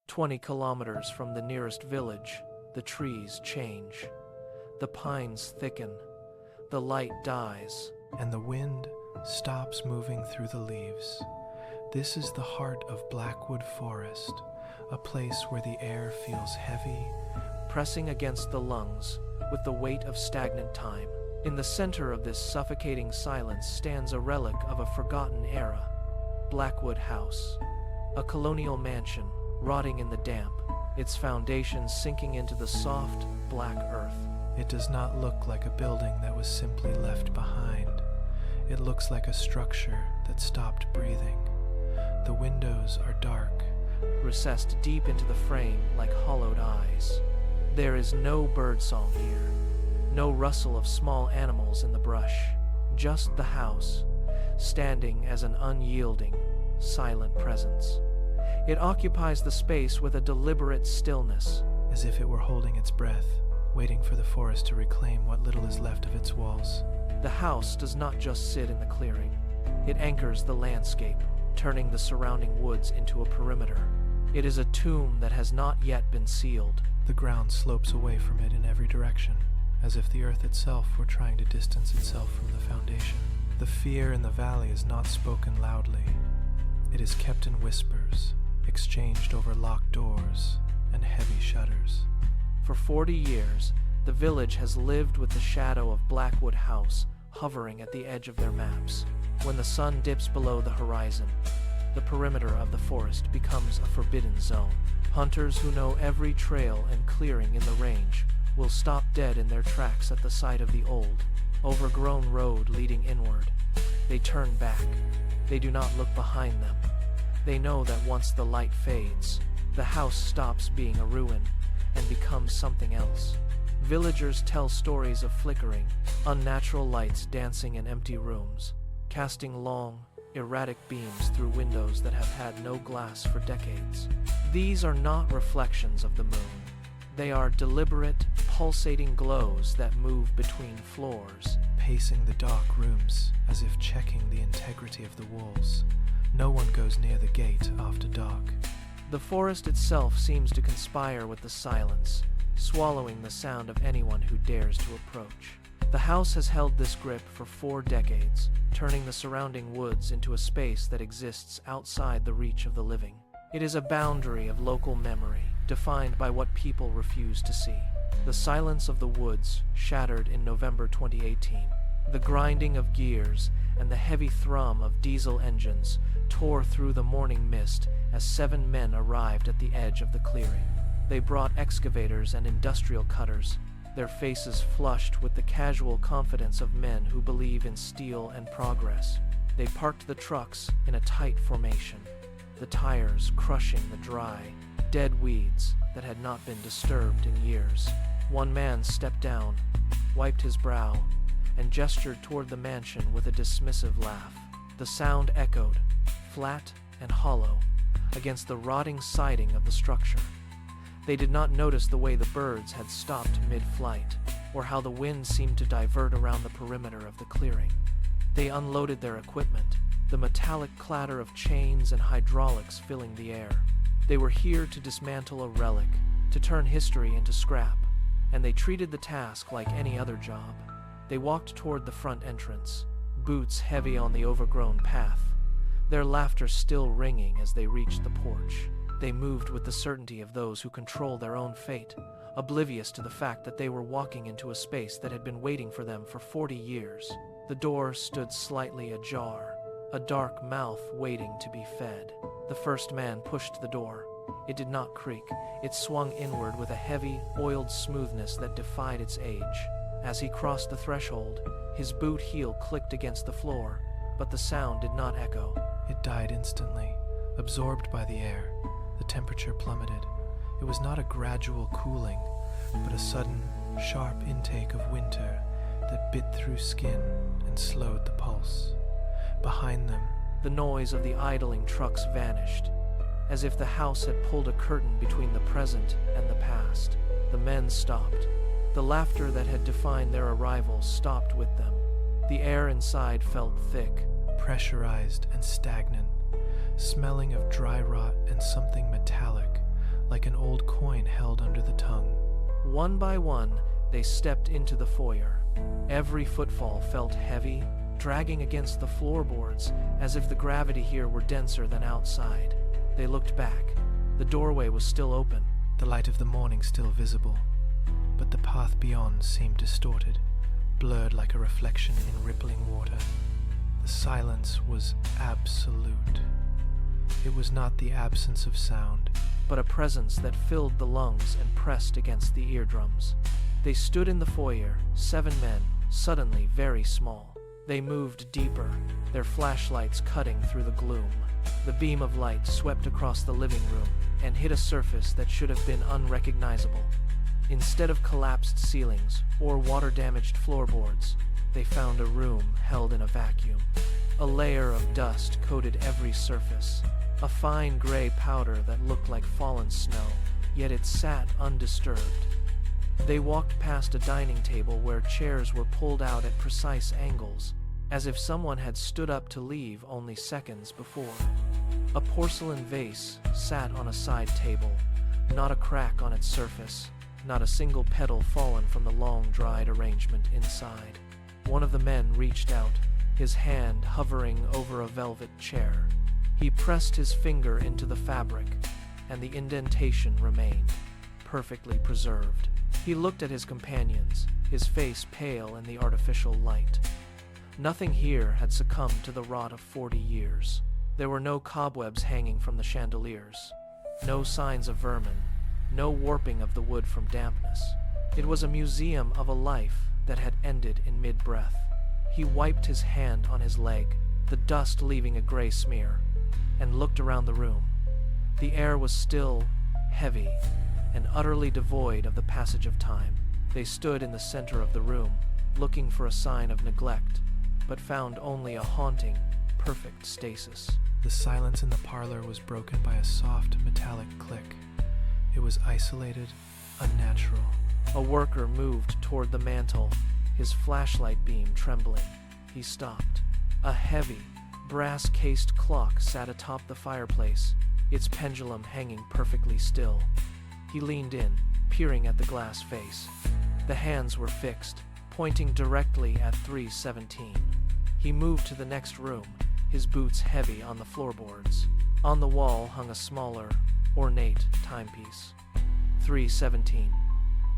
20 kilometers from the nearest village, the trees change. The pines thicken. The light dies. And the wind stops moving through the leaves. This is the heart of Blackwood Forest, a place where the air feels heavy, pressing against the lungs with the weight of stagnant time. In the center of this suffocating silence stands a relic of a forgotten era, Blackwood House, a colonial mansion rotting in the damp, its foundations sinking into the soft, black earth. It does not look like a building that was simply left behind. It looks like a structure that stopped breathing. The windows are dark, recessed deep into the frame like hollowed eyes. There is no birdsong here, no rustle of small animals in the brush, just the house, standing as an unyielding, silent presence. It occupies the space with a deliberate stillness, as if it were holding its breath, waiting for the forest to reclaim what little is left of its walls. The house does not just sit in the clearing. It anchors the landscape, turning the surrounding woods into a perimeter. It is a tomb that has not yet been sealed. The ground slopes away from it in every direction, as if the earth itself were trying to distance itself from the foundation. The fear in the valley is not spoken loudly. It is kept in whispers, exchanged over locked doors and heavy shutters. For 40 years, the village has lived with the shadow of Blackwood House hovering at the edge of their maps. When the sun dips below the horizon, the perimeter of the forest becomes a forbidden zone. Hunters who know every trail and clearing in the range will stop dead in their tracks at the sight of the old, overgrown road leading inward. They turn back. They do not look behind them. They know that once the light fades, the house stops being a ruin and becomes something else. Villagers tell stories of flickering, unnatural lights dancing in empty rooms, casting long, erratic beams through windows that have had no glass for decades. These are not reflections of the moon. They are deliberate, pulsating glows that move between floors, pacing the dark rooms as if checking the integrity of the walls. No one goes near the gate after dark. The forest itself seems to conspire with the silence, swallowing the sound of anyone who dares to approach. The house has held this grip for 4 decades, turning the surrounding woods into a space that exists outside the reach of the living. It is a boundary of local memory, defined by what people refuse to see. The silence of the woods shattered in November 2018. The grinding of gears and the heavy thrum of diesel engines tore through the morning mist as 7 men arrived at the edge of the clearing. They brought excavators and industrial cutters, their faces flushed with the casual confidence of men who believe in steel and progress. They parked the trucks in a tight formation, the tires crushing the dry, dead weeds that had not been disturbed in years. One man stepped down, wiped his brow, and gestured toward the mansion with a dismissive laugh. The sound echoed, flat and hollow, against the rotting siding of the structure. They did not notice the way the birds had stopped mid-flight, or how the wind seemed to divert around the perimeter of the clearing. They unloaded their equipment, the metallic clatter of chains and hydraulics filling the air. They were here to dismantle a relic, to turn history into scrap, and they treated the task like any other job. They walked toward the front entrance, boots heavy on the overgrown path, their laughter still ringing as they reached the porch. They moved with the certainty of those who control their own fate, oblivious to the fact that they were walking into a space that had been waiting for them for 40 years. The door stood slightly ajar, a dark mouth waiting to be fed. The first man pushed the door. It did not creak. It swung inward with a heavy, oiled smoothness that defied its age. As he crossed the threshold, his boot heel clicked against the floor, but the sound did not echo. It died instantly, absorbed by the air. The temperature plummeted. It was not a gradual cooling, but a sudden, sharp intake of winter that bit through skin and slowed the pulse. Behind them, the noise of the idling trucks vanished, as if the house had pulled a curtain between the present and the past. The men stopped. The laughter that had defined their arrival stopped with them. The air inside felt thick, pressurized and stagnant, smelling of dry rot and something metallic, held under the tongue. One by one, they stepped into the foyer. Every footfall felt heavy, dragging against the floorboards, as if the gravity here were denser than outside. They looked back. The doorway was still open. The light of the morning still visible, but the path beyond seemed distorted, blurred like a reflection in rippling water. The silence was absolute. It was not the absence of sound, but a presence that filled the lungs and pressed against the eardrums. They stood in the foyer, 7 men, suddenly very small. They moved deeper, their flashlights cutting through the gloom. The beam of light swept across the living room and hit a surface that should have been unrecognizable. Instead of collapsed ceilings or water-damaged floorboards, they found a room held in a vacuum. A layer of dust coated every surface, a fine gray powder that looked like fallen snow, yet it sat undisturbed. They walked past a dining table where chairs were pulled out at precise angles, as if someone had stood up to leave only seconds before. A porcelain vase sat on a side table, not a crack on its surface, not a single petal fallen from the long-dried arrangement inside. One of the men reached out, his hand hovering over a velvet chair. He pressed his finger into the fabric, and the indentation remained, perfectly preserved. He looked at his companions, his face pale in the artificial light. Nothing here had succumbed to the rot of 40 years. There were no cobwebs hanging from the chandeliers, no signs of vermin, no warping of the wood from dampness. It was a museum of a life that had ended in mid-breath. He wiped his hand on his leg, the dust leaving a gray smear, and looked around the room. The air was still, heavy, and utterly devoid of the passage of time. They stood in the center of the room, looking for a sign of neglect, but found only a haunting, perfect stasis. The silence in the parlor was broken by a soft, metallic click. It was isolated, unnatural. A worker moved toward the mantel, his flashlight beam trembling. He stopped. A heavy, brass-cased clock sat atop the fireplace, its pendulum hanging perfectly still. He leaned in, peering at the glass face. The hands were fixed, pointing directly at 317. He moved to the next room, his boots heavy on the floorboards. On the wall hung a smaller, ornate timepiece. 317.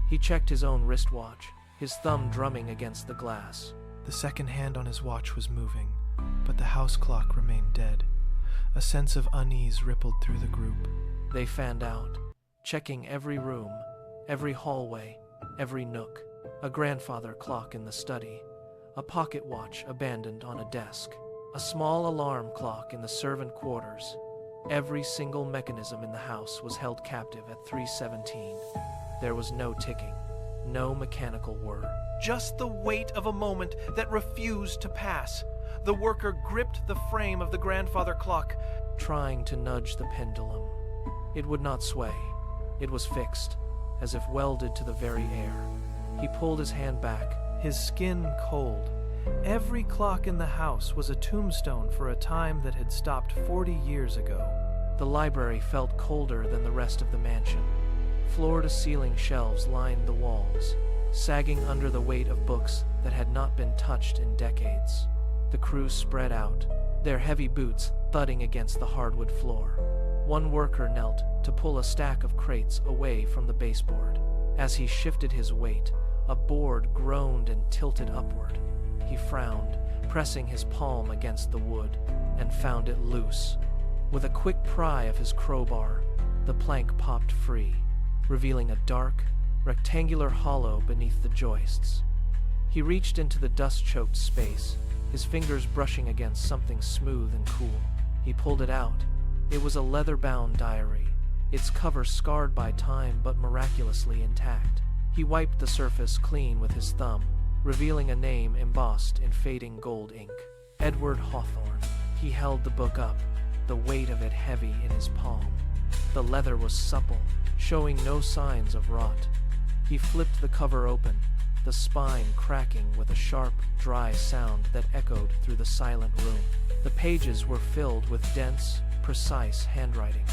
He checked his own wristwatch, his thumb drumming against the glass. The second hand on his watch was moving, but the house clock remained dead. A sense of unease rippled through the group. They fanned out, checking every room, every hallway, every nook. A grandfather clock in the study, a pocket watch abandoned on a desk, a small alarm clock in the servant quarters. Every single mechanism in the house was held captive at 317. There was no ticking, no mechanical whir. Just the weight of a moment that refused to pass. The worker gripped the frame of the grandfather clock, trying to nudge the pendulum. It would not sway. It was fixed, as if welded to the very air. He pulled his hand back, his skin cold. Every clock in the house was a tombstone for a time that had stopped 40 years ago. The library felt colder than the rest of the mansion. Floor-to-ceiling shelves lined the walls, sagging under the weight of books that had not been touched in decades. The crew spread out, their heavy boots thudding against the hardwood floor. One worker knelt to pull a stack of crates away from the baseboard. As he shifted his weight, a board groaned and tilted upward. He frowned, pressing his palm against the wood, and found it loose. With a quick pry of his crowbar, the plank popped free, revealing a dark, rectangular hollow beneath the joists. He reached into the dust-choked space, his fingers brushing against something smooth and cool. He pulled it out. It was a leather-bound diary, its cover scarred by time but miraculously intact. He wiped the surface clean with his thumb, revealing a name embossed in fading gold ink. Edward Hawthorne. He held the book up, the weight of it heavy in his palm. The leather was supple, showing no signs of rot. He flipped the cover open, the spine cracking with a sharp, dry sound that echoed through the silent room. The pages were filled with dense, precise handwriting.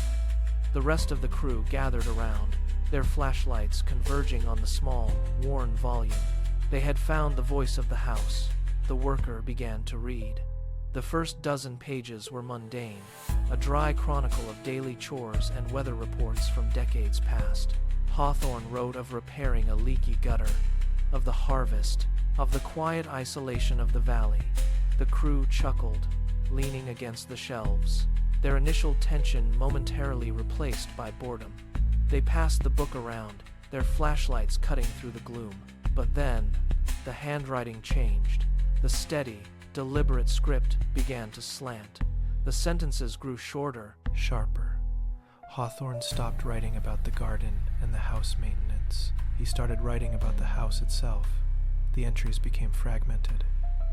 The rest of the crew gathered around, their flashlights converging on the small, worn volume. They had found the voice of the house. The worker began to read. The first dozen pages were mundane, a dry chronicle of daily chores and weather reports from decades past. Hawthorne wrote of repairing a leaky gutter, of the harvest, of the quiet isolation of the valley. The crew chuckled, leaning against the shelves, their initial tension momentarily replaced by boredom. They passed the book around, their flashlights cutting through the gloom. But then, the handwriting changed. The steady, deliberate script began to slant. The sentences grew shorter, sharper. Hawthorne stopped writing about the garden and the house maintenance. He started writing about the house itself. The entries became fragmented.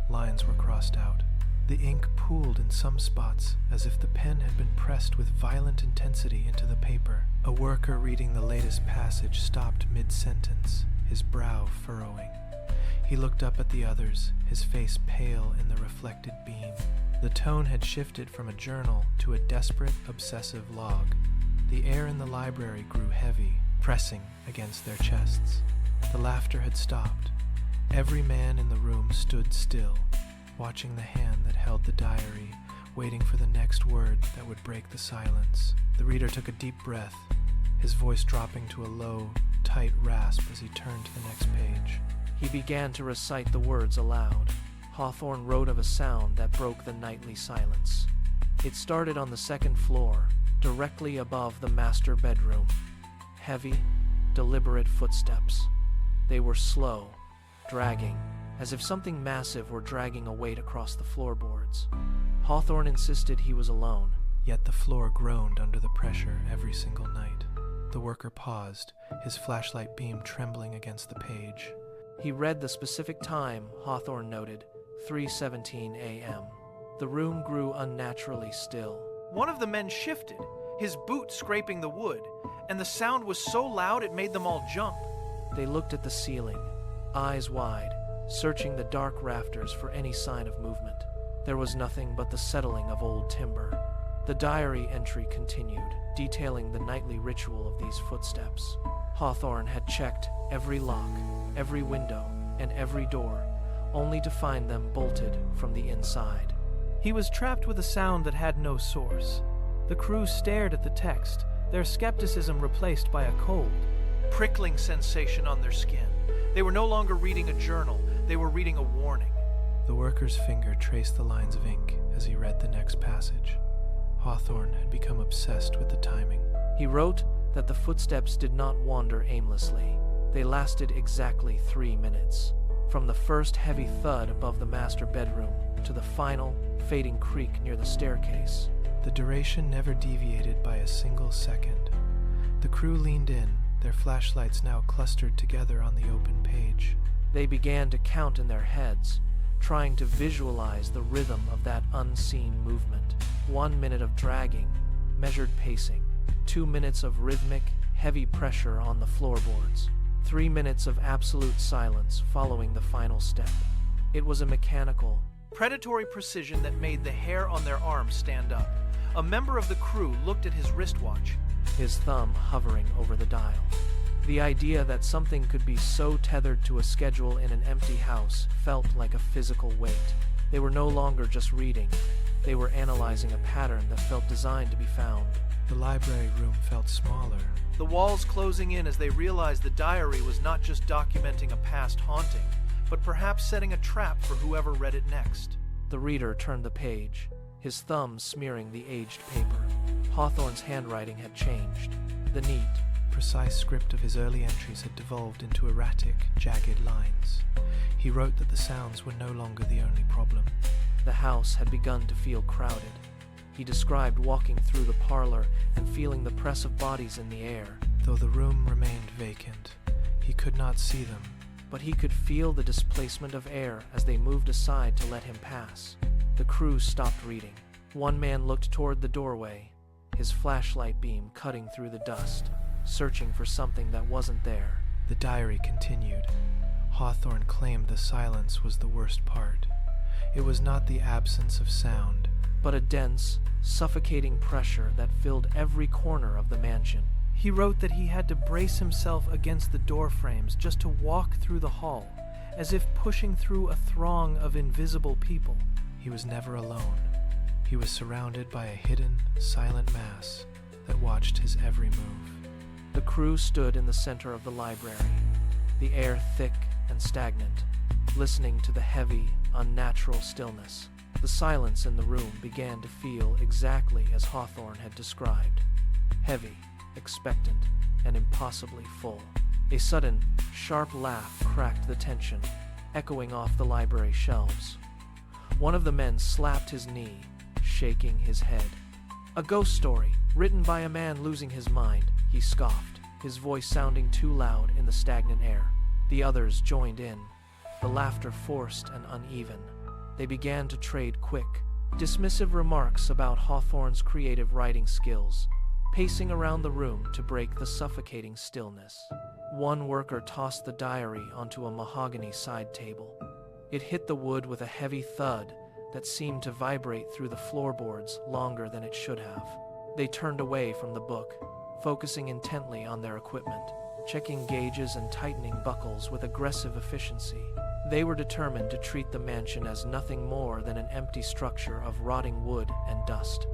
Lines were crossed out. The ink pooled in some spots, as if the pen had been pressed with violent intensity into the paper. A worker reading the latest passage stopped mid-sentence, his brow furrowing. He looked up at the others, his face pale in the reflected beam. The tone had shifted from a journal to a desperate, obsessive log. The air in the library grew heavy, pressing against their chests. The laughter had stopped. Every man in the room stood still, watching the hand that held the diary, waiting for the next word that would break the silence. The reader took a deep breath, his voice dropping to a low, tight rasp as he turned to the next page. He began to recite the words aloud. Hawthorne wrote of a sound that broke the nightly silence. It started on the second floor, directly above the master bedroom. Heavy, deliberate footsteps. They were slow, dragging, as if something massive were dragging a weight across the floorboards. Hawthorne insisted he was alone. Yet the floor groaned under the pressure every single night. The worker paused, his flashlight beam trembling against the page. He read the specific time, Hawthorne noted, 3:17 a.m. The room grew unnaturally still. One of the men shifted, his boot scraping the wood, and the sound was so loud it made them all jump. They looked at the ceiling, eyes wide, searching the dark rafters for any sign of movement. There was nothing but the settling of old timber. The diary entry continued, detailing the nightly ritual of these footsteps. Hawthorne had checked every lock, every window, and every door, only to find them bolted from the inside. He was trapped with a sound that had no source. The crew stared at the text, their skepticism replaced by a cold, prickling sensation on their skin. They were no longer reading a journal, they were reading a warning. The worker's finger traced the lines of ink as he read the next passage. Hawthorne had become obsessed with the timing. He wrote that the footsteps did not wander aimlessly. They lasted exactly 3 minutes. From the first heavy thud above the master bedroom to the final, fading creak near the staircase. The duration never deviated by a single second. The crew leaned in, their flashlights now clustered together on the open page. They began to count in their heads, trying to visualize the rhythm of that unseen movement. 1 minute of dragging, measured pacing. 2 minutes of rhythmic, heavy pressure on the floorboards. 3 minutes of absolute silence following the final step. It was a mechanical, predatory precision that made the hair on their arms stand up. A member of the crew looked at his wristwatch, his thumb hovering over the dial. The idea that something could be so tethered to a schedule in an empty house felt like a physical weight. They were no longer just reading. They were analyzing a pattern that felt designed to be found. The library room felt smaller. The walls closing in as they realized the diary was not just documenting a past haunting, but perhaps setting a trap for whoever read it next. The reader turned the page, his thumb smearing the aged paper. Hawthorne's handwriting had changed. The neat, precise script of his early entries had devolved into erratic, jagged lines. He wrote that the sounds were no longer the only problem. The house had begun to feel crowded. He described walking through the parlor and feeling the press of bodies in the air. Though the room remained vacant, he could not see them. But he could feel the displacement of air as they moved aside to let him pass. The crew stopped reading. One man looked toward the doorway, his flashlight beam cutting through the dust, searching for something that wasn't there. The diary continued. Hawthorne claimed the silence was the worst part. It was not the absence of sound, but a dense, suffocating pressure that filled every corner of the mansion. He wrote that he had to brace himself against the door frames just to walk through the hall, as if pushing through a throng of invisible people. He was never alone. He was surrounded by a hidden, silent mass that watched his every move. The crew stood in the center of the library, the air thick and stagnant, listening to the heavy, unnatural stillness. The silence in the room began to feel exactly as Hawthorne had described. Heavy, expectant, and impossibly full. A sudden, sharp laugh cracked the tension, echoing off the library shelves. One of the men slapped his knee, shaking his head. "A ghost story, written by a man losing his mind," he scoffed, his voice sounding too loud in the stagnant air. The others joined in, the laughter forced and uneven. They began to trade quick, dismissive remarks about Hawthorne's creative writing skills, pacing around the room to break the suffocating stillness. One worker tossed the diary onto a mahogany side table. It hit the wood with a heavy thud that seemed to vibrate through the floorboards longer than it should have. They turned away from the book, focusing intently on their equipment, checking gauges and tightening buckles with aggressive efficiency. They were determined to treat the mansion as nothing more than an empty structure of rotting wood and dust.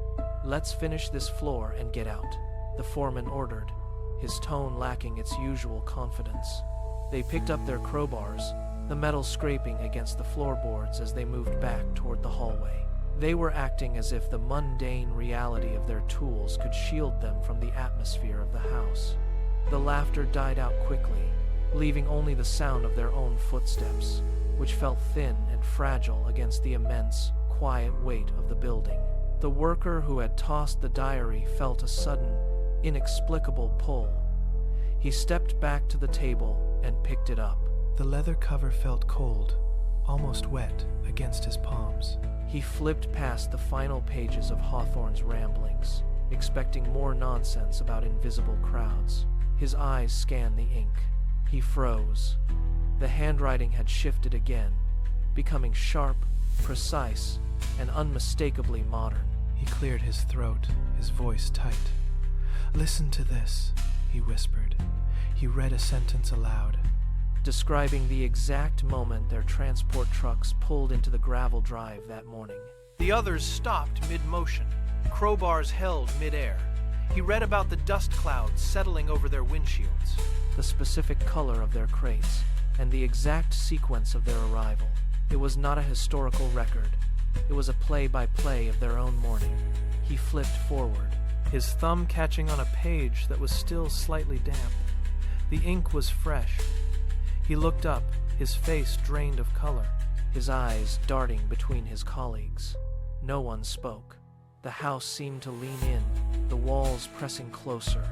"Let's finish this floor and get out," the foreman ordered, his tone lacking its usual confidence. They picked up their crowbars, the metal scraping against the floorboards as they moved back toward the hallway. They were acting as if the mundane reality of their tools could shield them from the atmosphere of the house. The laughter died out quickly, leaving only the sound of their own footsteps, which felt thin and fragile against the immense, quiet weight of the building. The worker who had tossed the diary felt a sudden, inexplicable pull. He stepped back to the table and picked it up. The leather cover felt cold, almost wet, against his palms. He flipped past the final pages of Hawthorne's ramblings, expecting more nonsense about invisible crowds. His eyes scanned the ink. He froze. The handwriting had shifted again, becoming sharp, precise, and unmistakably modern. He cleared his throat, his voice tight. "Listen to this," he whispered. He read a sentence aloud. Describing the exact moment their transport trucks pulled into the gravel drive that morning. The others stopped mid-motion, crowbars held mid-air. He read about the dust clouds settling over their windshields, the specific color of their crates, and the exact sequence of their arrival. It was not a historical record. It was a play-by-play of their own morning. He flipped forward, his thumb catching on a page that was still slightly damp. The ink was fresh. He looked up, his face drained of color, his eyes darting between his colleagues. No one spoke. The house seemed to lean in, the walls pressing closer,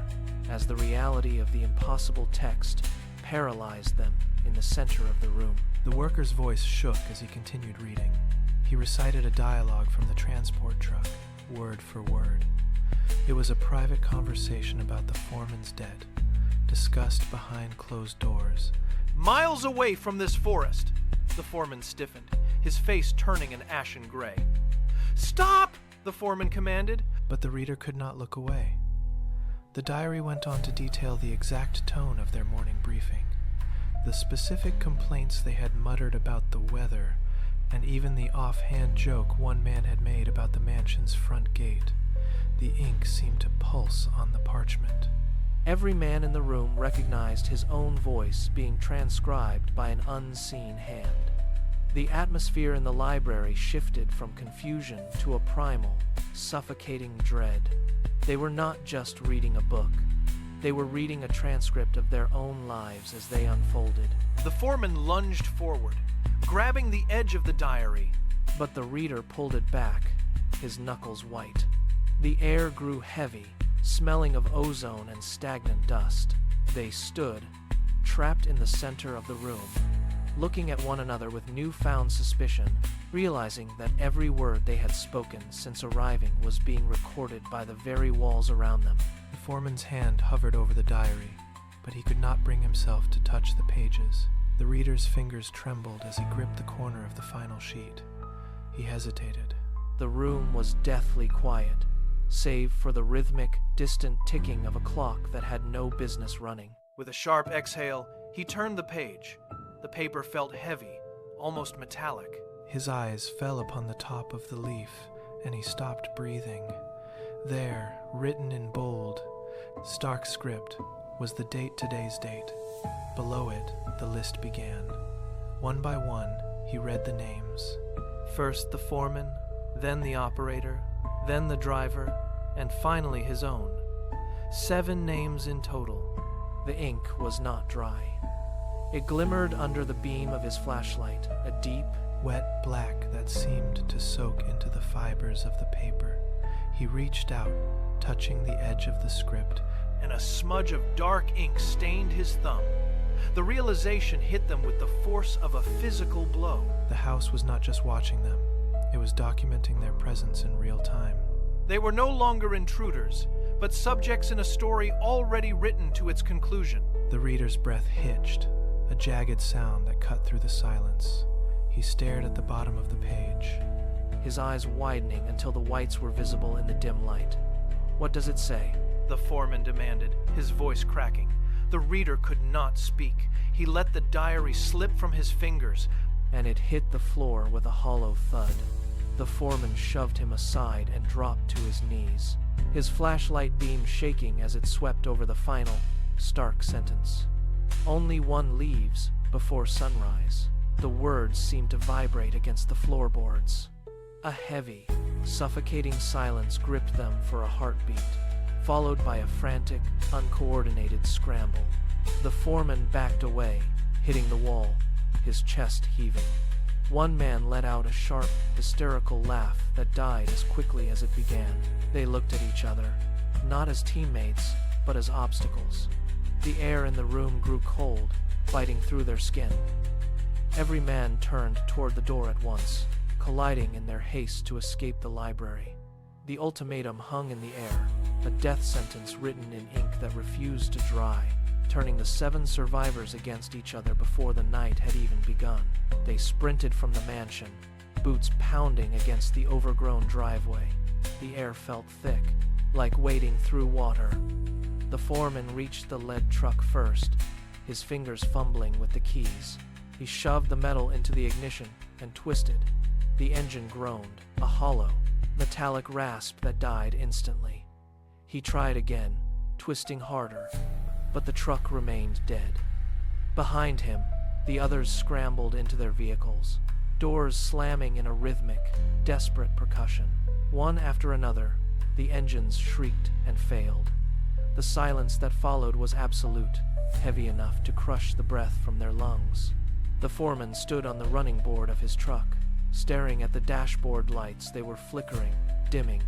as the reality of the impossible text paralyzed them in the center of the room. The worker's voice shook as he continued reading. He recited a dialogue from the transport truck, word for word. It was a private conversation about the foreman's debt, discussed behind closed doors. "Miles away from this forest," the foreman stiffened, his face turning an ashen gray. "Stop!" the foreman commanded. But the reader could not look away. The diary went on to detail the exact tone of their morning briefing, the specific complaints they had muttered about the weather, and even the offhand joke one man had made about the mansion's front gate. The ink seemed to pulse on the parchment. Every man in the room recognized his own voice being transcribed by an unseen hand. The atmosphere in the library shifted from confusion to a primal, suffocating dread. They were not just reading a book. They were reading a transcript of their own lives as they unfolded. The foreman lunged forward, grabbing the edge of the diary. But the reader pulled it back, his knuckles white. The air grew heavy, smelling of ozone and stagnant dust. They stood, trapped in the center of the room, looking at one another with newfound suspicion, realizing that every word they had spoken since arriving was being recorded by the very walls around them. The foreman's hand hovered over the diary, but he could not bring himself to touch the pages. The reader's fingers trembled as he gripped the corner of the final sheet. He hesitated. The room was deathly quiet. save for the rhythmic, distant ticking of a clock that had no business running. With a sharp exhale, he turned the page. The paper felt heavy, almost metallic. His eyes fell upon the top of the leaf, and he stopped breathing. There, written in bold, stark script, was the date, today's date. Below it, the list began. One by one, he read the names. First the foreman, then the operator, then the driver, and finally his own. 7 names in total. The ink was not dry. It glimmered under the beam of his flashlight, a deep, wet black that seemed to soak into the fibers of the paper. He reached out, touching the edge of the script, and a smudge of dark ink stained his thumb. The realization hit them with the force of a physical blow. The house was not just watching them, it was documenting their presence in real time. They were no longer intruders, but subjects in a story already written to its conclusion. The reader's breath hitched, a jagged sound that cut through the silence. He stared at the bottom of the page, his eyes widening until the whites were visible in the dim light. What does it say? The foreman demanded, his voice cracking. The reader could not speak. He let the diary slip from his fingers, and it hit the floor with a hollow thud. The foreman shoved him aside and dropped to his knees, his flashlight beam shaking as it swept over the final, stark sentence. Only one leaves before sunrise. The words seemed to vibrate against the floorboards. A heavy, suffocating silence gripped them for a heartbeat, followed by a frantic, uncoordinated scramble. The foreman backed away, hitting the wall, his chest heaving. One man let out a sharp, hysterical laugh that died as quickly as it began. They looked at each other, not as teammates, but as obstacles. The air in the room grew cold, biting through their skin. Every man turned toward the door at once, colliding in their haste to escape the library. The ultimatum hung in the air, a death sentence written in ink that refused to dry, turning the 7 survivors against each other before the night had even begun. They sprinted from the mansion, boots pounding against the overgrown driveway. The air felt thick, like wading through water. The foreman reached the lead truck first, his fingers fumbling with the keys. He shoved the metal into the ignition and twisted. The engine groaned, a hollow, metallic rasp that died instantly. He tried again, twisting harder, but the truck remained dead. Behind him, the others scrambled into their vehicles, doors slamming in a rhythmic, desperate percussion. One after another, the engines shrieked and failed. The silence that followed was absolute, heavy enough to crush the breath from their lungs. The foreman stood on the running board of his truck, staring at the dashboard lights. They were flickering, dimming,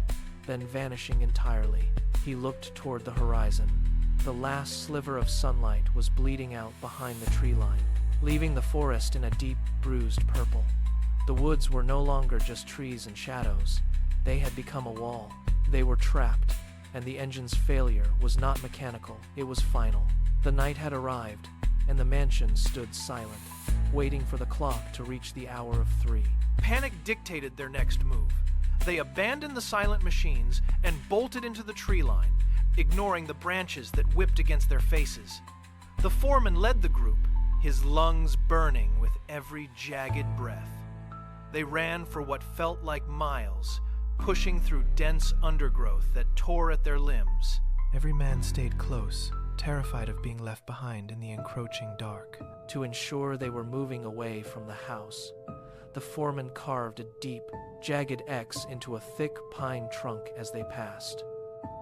then vanishing entirely. He looked toward the horizon. The last sliver of sunlight was bleeding out behind the tree line, leaving the forest in a deep, bruised purple. The woods were no longer just trees and shadows. They had become a wall. They were trapped, and the engine's failure was not mechanical, it was final. The night had arrived, and the mansion stood silent, waiting for the clock to reach the hour of 3. Panic dictated their next move. They abandoned the silent machines and bolted into the tree line, ignoring the branches that whipped against their faces. The foreman led the group, his lungs burning with every jagged breath. They ran for what felt like miles, pushing through dense undergrowth that tore at their limbs. Every man stayed close, terrified of being left behind in the encroaching dark. To ensure they were moving away from the house, the foreman carved a deep, jagged X into a thick pine trunk as they passed.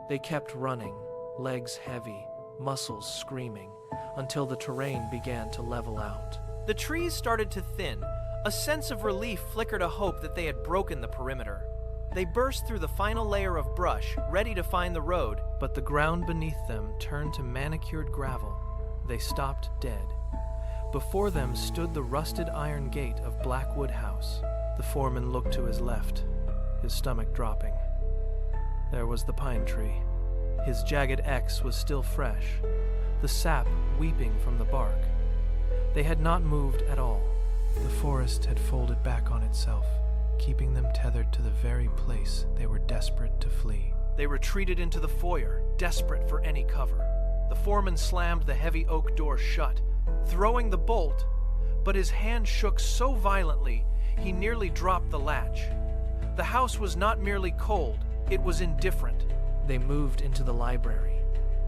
They kept running, legs heavy, muscles screaming, until the terrain began to level out. The trees started to thin. A sense of relief flickered a hope that they had broken the perimeter. They burst through the final layer of brush, ready to find the road, but the ground beneath them turned to manicured gravel. They stopped dead. Before them stood the rusted iron gate of Blackwood House. The foreman looked to his left, his stomach dropping. There was the pine tree. His jagged X was still fresh, the sap weeping from the bark. They had not moved at all. The forest had folded back on itself, keeping them tethered to the very place they were desperate to flee. They retreated into the foyer, desperate for any cover. The foreman slammed the heavy oak door shut, throwing the bolt, but his hand shook so violently he nearly dropped the latch. The house was not merely cold, it was indifferent. They moved into the library,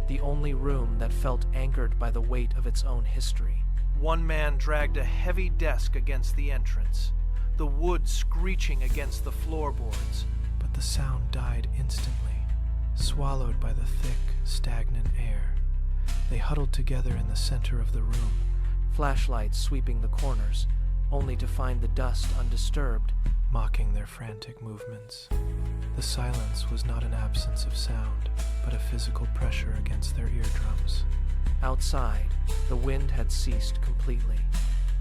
the only room that felt anchored by the weight of its own history. One man dragged a heavy desk against the entrance, the wood screeching against the floorboards. But the sound died instantly, swallowed by the thick, stagnant air. They huddled together in the center of the room, Flashlights sweeping the corners, only to find the dust undisturbed. mocking their frantic movements. The silence was not an absence of sound, but a physical pressure against their eardrums. Outside, the wind had ceased completely.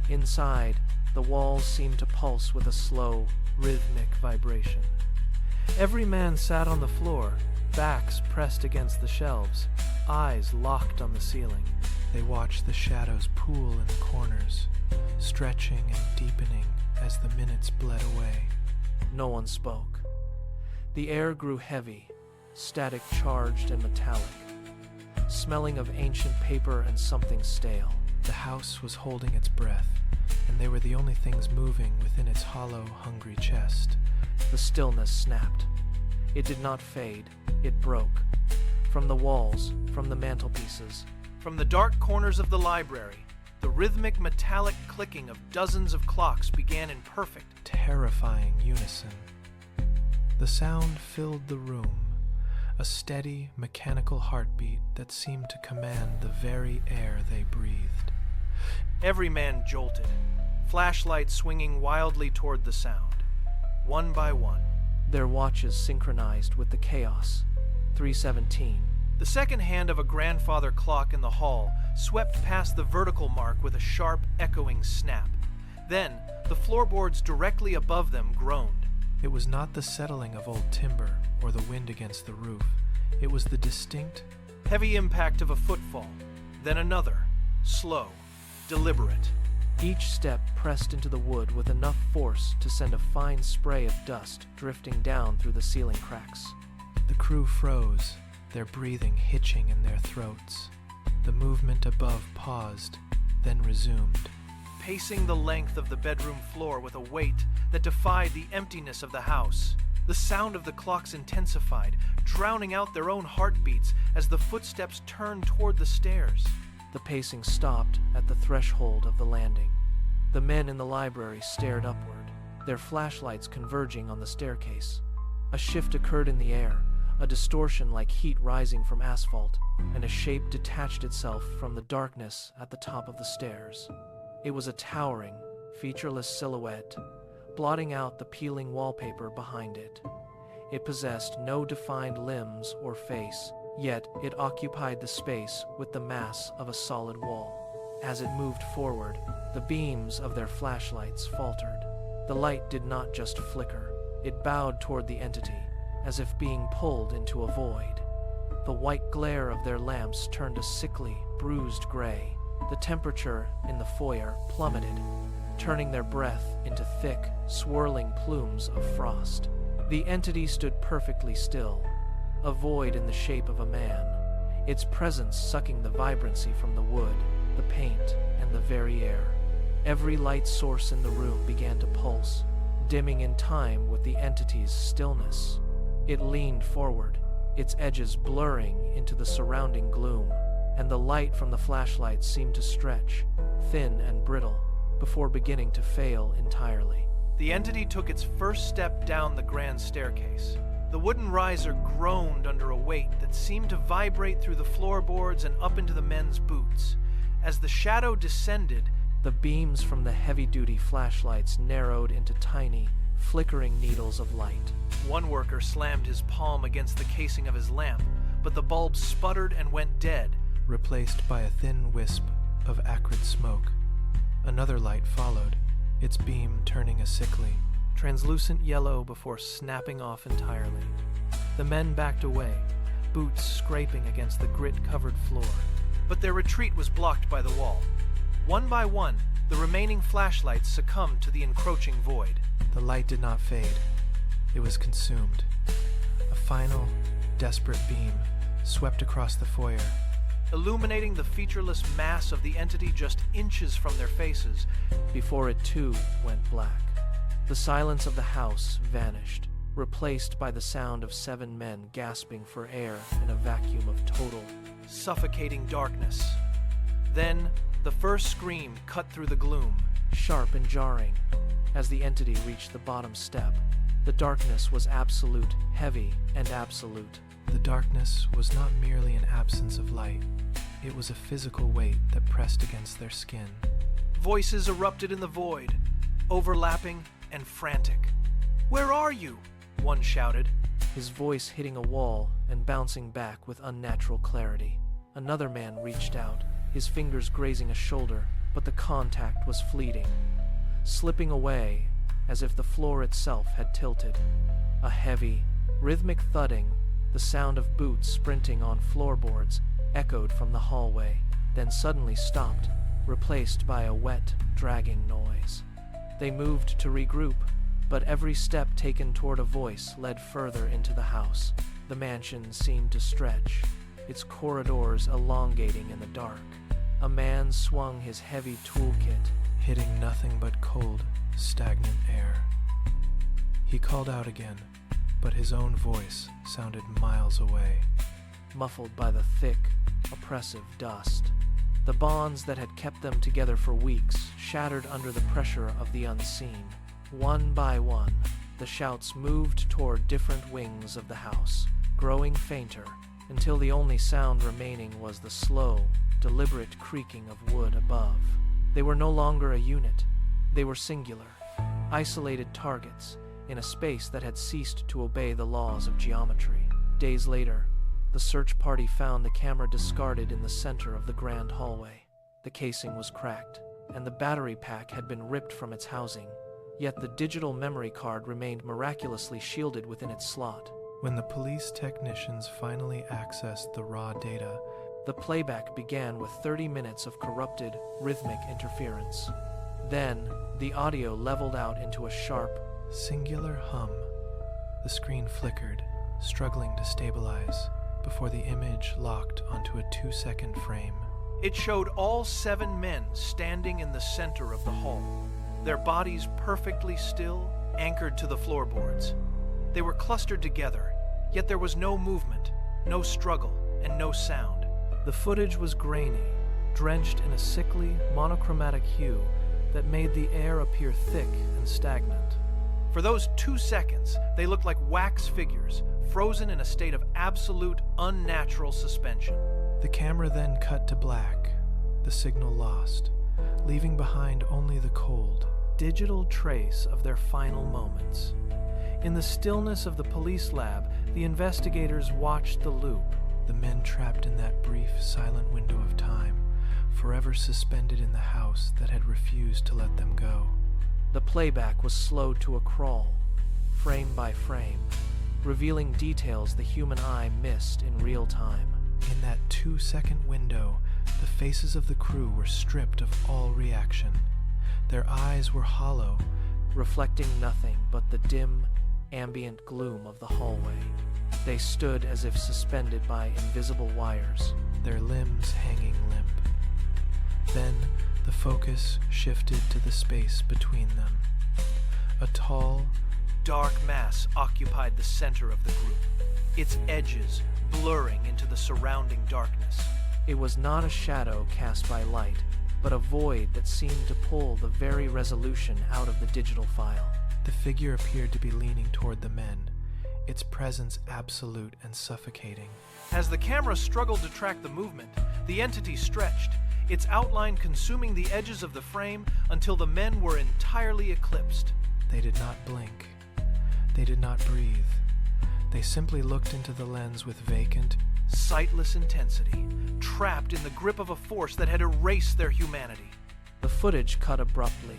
Inside, the walls seemed to pulse with a slow, rhythmic vibration. Every man sat on the floor, backs pressed against the shelves, eyes locked on the ceiling. They watched the shadows pool in the corners, stretching and deepening as the minutes bled away. No one spoke. The air grew heavy, static charged and metallic, smelling of ancient paper and something stale. The house was holding its breath, and they were the only things moving within its hollow, hungry chest. The stillness snapped. It did not fade, it broke. From the walls, from the mantelpieces. From the dark corners of the library, the rhythmic metallic clicking of dozens of clocks began in perfect, terrifying unison. The sound filled the room, a steady, mechanical heartbeat that seemed to command the very air they breathed. Every man jolted, flashlights swinging wildly toward the sound. One by one, Their watches synchronized with the chaos. 3:17. the second hand of a grandfather clock in the hall swept past the vertical mark with a sharp, echoing snap. Then, the floorboards directly above them groaned. It was not the settling of old timber or the wind against the roof. It was the distinct, Heavy impact of a footfall, then another, slow, deliberate. Each step pressed into the wood with enough force to send a fine spray of dust drifting down through the ceiling cracks. the crew froze, their breathing hitching in their throats. The movement above paused, then resumed. Pacing the length of the bedroom floor with a weight that defied the emptiness of the house. The sound of the clocks intensified, drowning out their own heartbeats as the footsteps turned toward the stairs. The pacing stopped at the threshold of the landing. The men in the library stared upward, their flashlights converging on the staircase. A shift occurred in the air, a distortion like heat rising from asphalt, and a shape detached itself from the darkness at the top of the stairs. It was a towering, featureless silhouette, blotting out the peeling wallpaper behind it. It possessed no defined limbs or face, yet it occupied the space with the mass of a solid wall. As it moved forward, the beams of their flashlights faltered. The light did not just flicker, it bowed toward the entity, as if being pulled into a void. The white glare of their lamps turned a sickly, bruised gray. The temperature in the foyer plummeted, turning their breath into thick, swirling plumes of frost. The entity stood perfectly still, a void in the shape of a man, its presence sucking the vibrancy from the wood, the paint, and the very air. Every light source in the room began to pulse, dimming in time with the entity's stillness. It leaned forward, its edges blurring into the surrounding gloom, and the light from the flashlight seemed to stretch, thin and brittle, before beginning to fail entirely. The entity took its first step down the grand staircase. The wooden riser groaned under a weight that seemed to vibrate through the floorboards and up into the men's boots. As the shadow descended, the beams from the heavy-duty flashlights narrowed into tiny, flickering needles of light. One worker slammed his palm against the casing of his lamp, but the bulb sputtered and went dead, replaced by a thin wisp of acrid smoke. Another light followed, its beam turning a sickly, translucent yellow before snapping off entirely. The men backed away, boots scraping against the grit-covered floor. But their retreat was blocked by the wall. One by one, the remaining flashlights succumbed to the encroaching void. The light did not fade. It was consumed. A final, desperate beam swept across the foyer, illuminating the featureless mass of the entity just inches from their faces, before it too went black. The silence of the house vanished, replaced by the sound of 7 men gasping for air in a vacuum of total, suffocating darkness. Then, the first scream cut through the gloom. sharp and jarring. As the entity reached the bottom step, the darkness was absolute, heavy and absolute. The darkness was not merely an absence of light. It was a physical weight that pressed against their skin. Voices erupted in the void, overlapping and frantic. "Where are you?" one shouted. His voice hitting a wall and bouncing back with unnatural clarity. Another man reached out, his fingers grazing a shoulder, but the contact was fleeting, slipping away as if the floor itself had tilted. A heavy, rhythmic thudding, the sound of boots sprinting on floorboards, echoed from the hallway, then suddenly stopped, replaced by a wet, dragging noise. They moved to regroup, but every step taken toward a voice led further into the house. The mansion seemed to stretch, its corridors elongating in the dark. A man swung his heavy toolkit, hitting nothing but cold, stagnant air. He called out again, but his own voice sounded miles away, muffled by the thick, oppressive dust. The bonds that had kept them together for weeks shattered under the pressure of the unseen. One by one, the shouts moved toward different wings of the house, growing fainter, until the only sound remaining was the slow, deliberate creaking of wood above. They were no longer a unit. They were singular, isolated targets in a space that had ceased to obey the laws of geometry. Days later, the search party found the camera discarded in the center of the grand hallway. The casing was cracked, and the battery pack had been ripped from its housing, yet the digital memory card remained miraculously shielded within its slot. When the police technicians finally accessed the raw data, the playback began with 30 minutes of corrupted, rhythmic interference. Then, the audio leveled out into a sharp, singular hum. The screen flickered, struggling to stabilize, before the image locked onto a 2-second frame. It showed all 7 men standing in the center of the hall, their bodies perfectly still, anchored to the floorboards. They were clustered together, yet there was no movement, no struggle, and no sound. The footage was grainy, drenched in a sickly, monochromatic hue that made the air appear thick and stagnant. For those 2 seconds, they looked like wax figures, frozen in a state of absolute, unnatural suspension. The camera then cut to black, the signal lost, leaving behind only the cold, digital trace of their final moments. In the stillness of the police lab, the investigators watched the loop. The men trapped in that brief, silent window of time, forever suspended in the house that had refused to let them go. The playback was slowed to a crawl, frame by frame, revealing details the human eye missed in real time. In that 2-second window, the faces of the crew were stripped of all reaction. Their eyes were hollow, reflecting nothing but the dim, ambient gloom of the hallway. They stood as if suspended by invisible wires, their limbs hanging limp. Then the focus shifted to the space between them. A tall, dark mass occupied the center of the group, its edges blurring into the surrounding darkness. It was not a shadow cast by light, but a void that seemed to pull the very resolution out of the digital file. The figure appeared to be leaning toward the men, its presence absolute and suffocating. As the camera struggled to track the movement, the entity stretched, its outline consuming the edges of the frame until the men were entirely eclipsed. They did not blink. They did not breathe. They simply looked into the lens with vacant, sightless intensity, trapped in the grip of a force that had erased their humanity. The footage cut abruptly,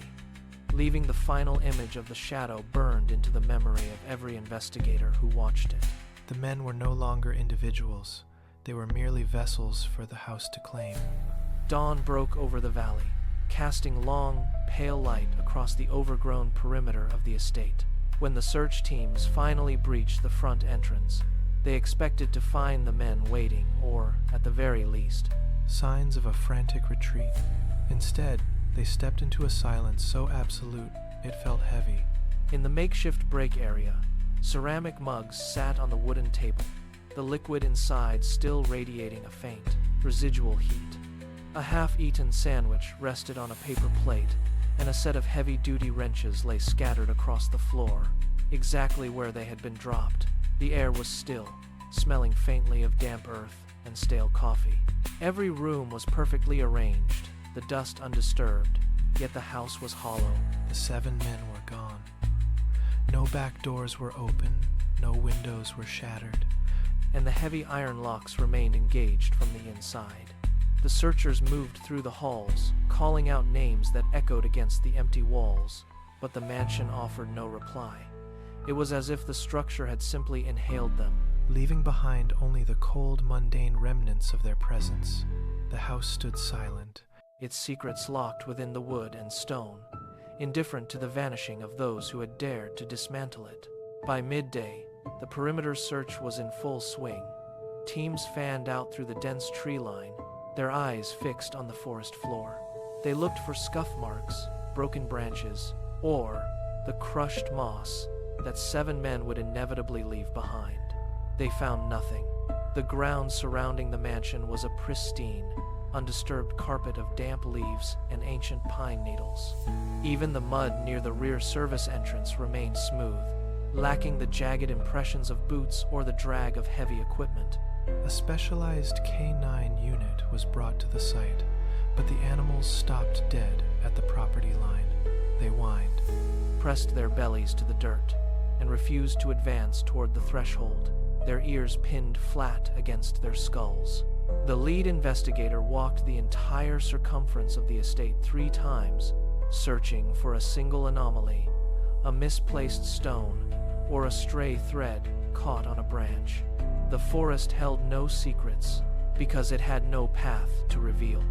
leaving the final image of the shadow burned into the memory of every investigator who watched it. The men were no longer individuals. They were merely vessels for the house to claim. Dawn broke over the valley, casting long, pale light across the overgrown perimeter of the estate. When the search teams finally breached the front entrance, They expected to find the men waiting, or, at the very least, signs of a frantic retreat. Instead, they stepped into a silence so absolute it felt heavy. in the makeshift break area, ceramic mugs sat on the wooden table, the liquid inside still radiating a faint, residual heat. A half-eaten sandwich rested on a paper plate, and a set of heavy-duty wrenches lay scattered across the floor, exactly where they had been dropped. The air was still, smelling faintly of damp earth and stale coffee. Every room was perfectly arranged, the dust undisturbed, yet the house was hollow. The 7 men were gone. No back doors were open, no windows were shattered, and the heavy iron locks remained engaged from the inside. The searchers moved through the halls, calling out names that echoed against the empty walls, but the mansion offered no reply. It was as if the structure had simply inhaled them, leaving behind only the cold, mundane remnants of their presence. The house stood silent, its secrets locked within the wood and stone, indifferent to the vanishing of those who had dared to dismantle it. By midday, the perimeter search was in full swing. Teams fanned out through the dense tree line, their eyes fixed on the forest floor. They looked for scuff marks, broken branches, or the crushed moss that 7 men would inevitably leave behind. They found nothing. The ground surrounding the mansion was a pristine, undisturbed carpet of damp leaves and ancient pine needles. Even the mud near the rear service entrance remained smooth, lacking the jagged impressions of boots or the drag of heavy equipment. A specialized K9 unit was brought to the site, but the animals stopped dead at the property line. They whined, pressed their bellies to the dirt, and refused to advance toward the threshold, their ears pinned flat against their skulls. The lead investigator walked the entire circumference of the estate 3 times, searching for a single anomaly, a misplaced stone, or a stray thread caught on a branch. The forest held no secrets because it had no path to reveal.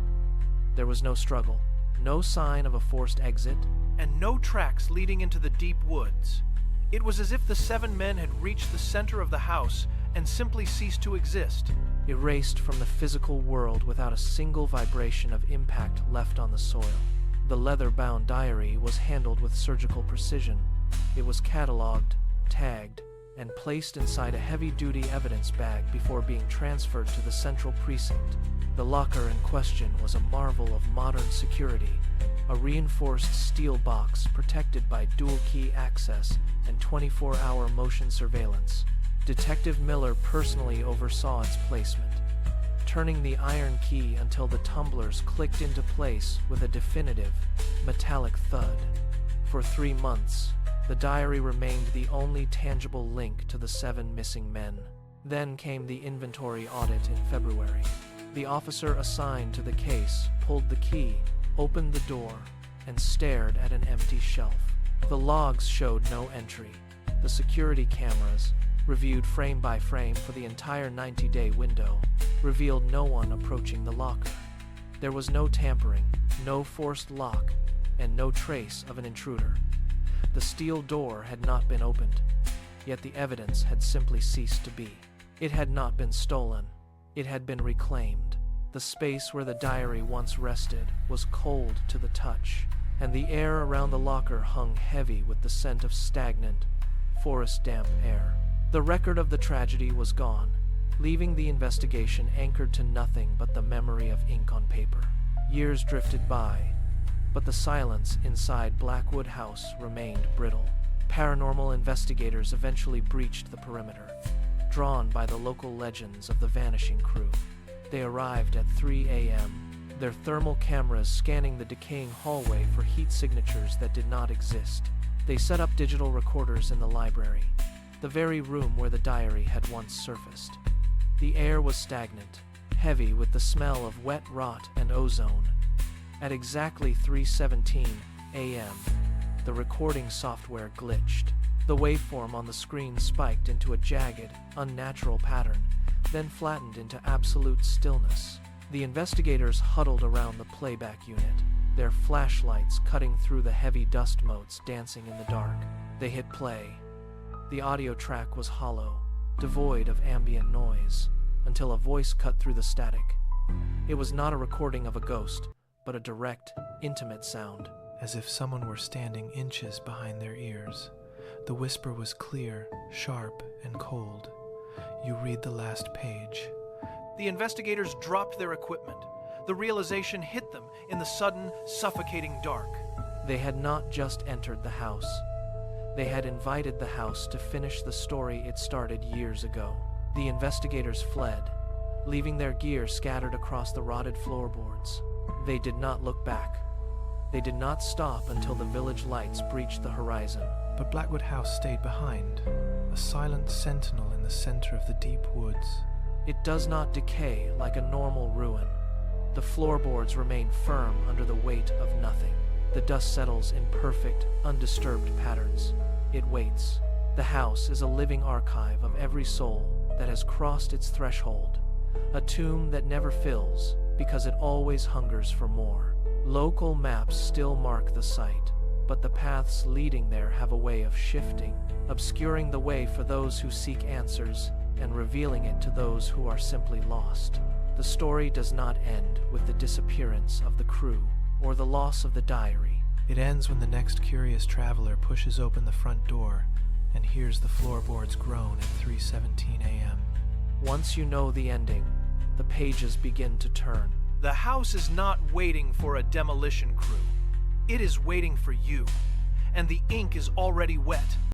There was no struggle, no sign of a forced exit, and no tracks leading into the deep woods. It was as if the 7 men had reached the center of the house and simply ceased to exist. Erased from the physical world without a single vibration of impact left on the soil. The leather-bound diary was handled with surgical precision. It was catalogued, tagged, and placed inside a heavy-duty evidence bag before being transferred to the central precinct. The locker in question was a marvel of modern security, a reinforced steel box protected by dual-key access and 24-hour motion surveillance. Detective Miller personally oversaw its placement, turning the iron key until the tumblers clicked into place with a definitive, metallic thud. For 3 months, the diary remained the only tangible link to the 7 missing men. Then came the inventory audit in February. The officer assigned to the case pulled the key, opened the door, and stared at an empty shelf. The logs showed no entry. The security cameras, reviewed frame by frame for the entire 90-day window, revealed no one approaching the locker. There was no tampering, no forced lock, and no trace of an intruder. The steel door had not been opened, yet the evidence had simply ceased to be. It had not been stolen. It had been reclaimed. The space where the diary once rested was cold to the touch, and the air around the locker hung heavy with the scent of stagnant, forest-damp air. The record of the tragedy was gone, leaving the investigation anchored to nothing but the memory of ink on paper. Years drifted by, but the silence inside Blackwood House remained brittle. Paranormal investigators eventually breached the perimeter, drawn by the local legends of the vanishing crew. They arrived at 3 a.m., their thermal cameras scanning the decaying hallway for heat signatures that did not exist. They set up digital recorders in the library, the very room where the diary had once surfaced. The air was stagnant, heavy with the smell of wet rot and ozone. At exactly 3:17 a.m., the recording software glitched. The waveform on the screen spiked into a jagged, unnatural pattern, then flattened into absolute stillness. The investigators huddled around the playback unit, their flashlights cutting through the heavy dust motes dancing in the dark. They hit play. The audio track was hollow, devoid of ambient noise, until a voice cut through the static. It was not a recording of a ghost, but a direct, intimate sound. As if someone were standing inches behind their ears. The whisper was clear, sharp, and cold. You read the last page. The investigators dropped their equipment. The realization hit them in the sudden, suffocating dark. They had not just entered the house. They had invited the house to finish the story it started years ago. The investigators fled, leaving their gear scattered across the rotted floorboards. They did not look back. They did not stop until the village lights breached the horizon. But Blackwood House stayed behind, a silent sentinel in the center of the deep woods. It does not decay like a normal ruin. The floorboards remain firm under the weight of nothing. The dust settles in perfect, undisturbed patterns. It waits. The house is a living archive of every soul that has crossed its threshold, a tomb that never fills because it always hungers for more. Local maps still mark the site, but the paths leading there have a way of shifting, obscuring the way for those who seek answers and revealing it to those who are simply lost. The story does not end with the disappearance of the crew or the loss of the diary. It ends when the next curious traveler pushes open the front door and hears the floorboards groan at 3:17 a.m. Once you know the ending, the pages begin to turn. The house is not waiting for a demolition crew. It is waiting for you, and the ink is already wet.